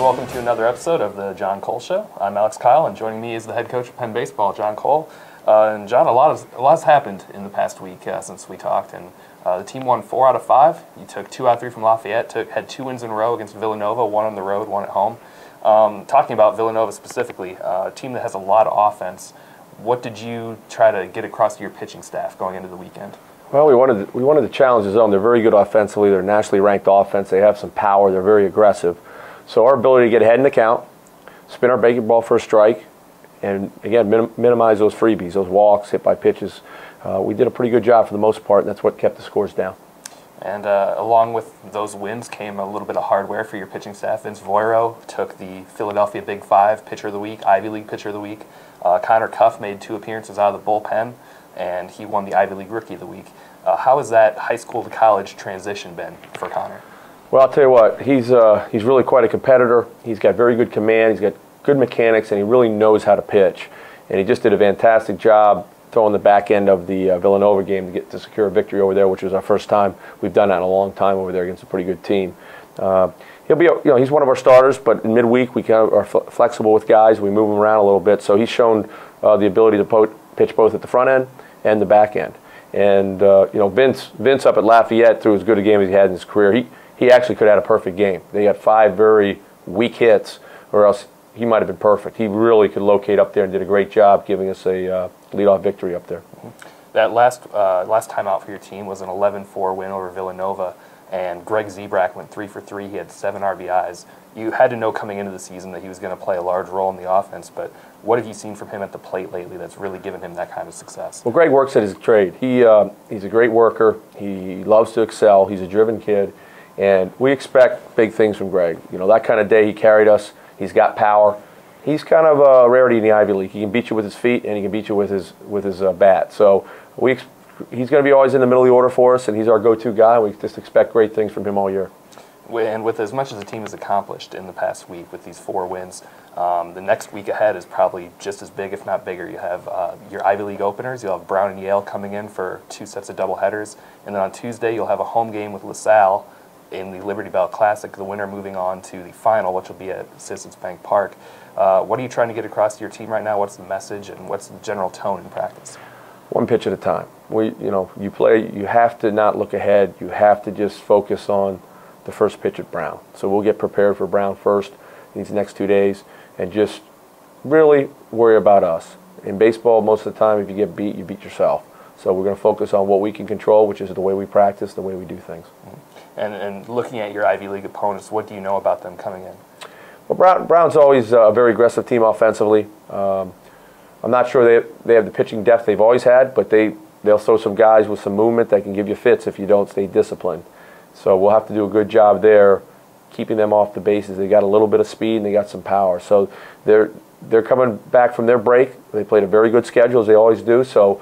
and welcome to another episode of the John Cole Show. I'm Alex Kyle, and joining me is the head coach of Penn Baseball, John Cole. And John, a lot's happened in the past week since we talked, and the team won 4 out of 5. You took 2 out of 3 from Lafayette, had 2 wins in a row against Villanova, 1 on the road, 1 at home. Talking about Villanova specifically, a team that has a lot of offense, what did you try to get across to your pitching staff going into the weekend? Well, we wanted to challenge the zone. They're very good offensively. They're nationally ranked offense. They have some power. They're very aggressive. So our ability to get ahead in the count, spin our breaking ball for a strike, and again minimize those freebies, those walks, hit by pitches. We did a pretty good job for the most part, and that's what kept the scores down. And along with those wins came a little bit of hardware for your pitching staff. Vince Voiro took the Philadelphia Big Five Pitcher of the Week, Ivy League Pitcher of the Week. Connor Cuff made 2 appearances out of the bullpen, and he won the Ivy League Rookie of the Week. How has that high school to college transition been for Connor? Well, I'll tell you what, he's really quite a competitor. He's got very good command. He's got good mechanics, and he really knows how to pitch. And he just did a fantastic job throwing the back end of the Villanova game to secure a victory over there, which was our first time. We've done that in a long time over there against a pretty good team. He'll be, he's one of our starters, but in midweek we kind of are flexible with guys. We move him around a little bit, so he's shown the ability to pitch both at the front end and the back end. And Vince up at Lafayette threw as good a game as he had in his career. He actually could have had a perfect game. They got 5 very weak hits, or else he might have been perfect. He really could locate up there and did a great job giving us a leadoff victory up there. Mm-hmm. That last time out for your team was an 11-4 win over Villanova, and Greg Zebrak went 3 for 3. He had 7 RBIs. You had to know coming into the season that he was going to play a large role in the offense, but what have you seen from him at the plate lately that's really given him that kind of success? Well, Greg works at his trade. He's a great worker. He loves to excel. He's a driven kid, and we expect big things from Greg. That kind of day he carried us. He's got power. He's kind of a rarity in the Ivy League. He can beat you with his feet, and he can beat you with his bat. So he's going to be always in the middle of the order for us, and he's our go-to guy. We just expect great things from him all year. And with as much as the team has accomplished in the past week with these 4 wins, the next week ahead is probably just as big, if not bigger. You have your Ivy League openers. You'll have Brown and Yale coming in for 2 sets of doubleheaders. And then on Tuesday, you'll have a home game with LaSalle in the Liberty Bell Classic, the winner moving on to the final, which will be at Citizens Bank Park. What are you trying to get across to your team right now? What's the message, and what's the general tone in practice? One pitch at a time. You play. You have to not look ahead. You have to just focus on the first pitch at Brown. So we'll get prepared for Brown first these next 2 days, and just really worry about us. In baseball, most of the time, if you get beat, you beat yourself. So we're going to focus on what we can control, which is the way we practice, the way we do things. Mm-hmm. And looking at your Ivy League opponents, what do you know about them coming in? Well, Brown's always a very aggressive team offensively. I'm not sure they have the pitching depth they've always had, but they'll throw some guys with some movement that can give you fits if you don't stay disciplined. So we'll have to do a good job there, keeping them off the bases. They got a little bit of speed and they got some power. So they're coming back from their break. They played a very good schedule, as they always do. So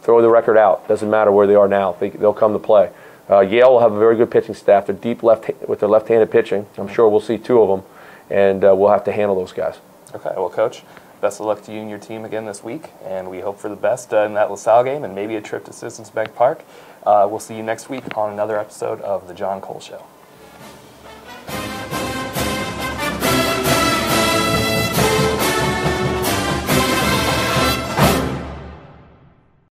throw the record out. Doesn't matter where they are now. They'll come to play. Yale will have a very good pitching staff. They're deep with their left-handed pitching. I'm sure we'll see 2 of them, and we'll have to handle those guys. Okay, well, Coach, best of luck to you and your team again this week, and we hope for the best in that LaSalle game and maybe a trip to Citizens Bank Park. We'll see you next week on another episode of The John Cole Show.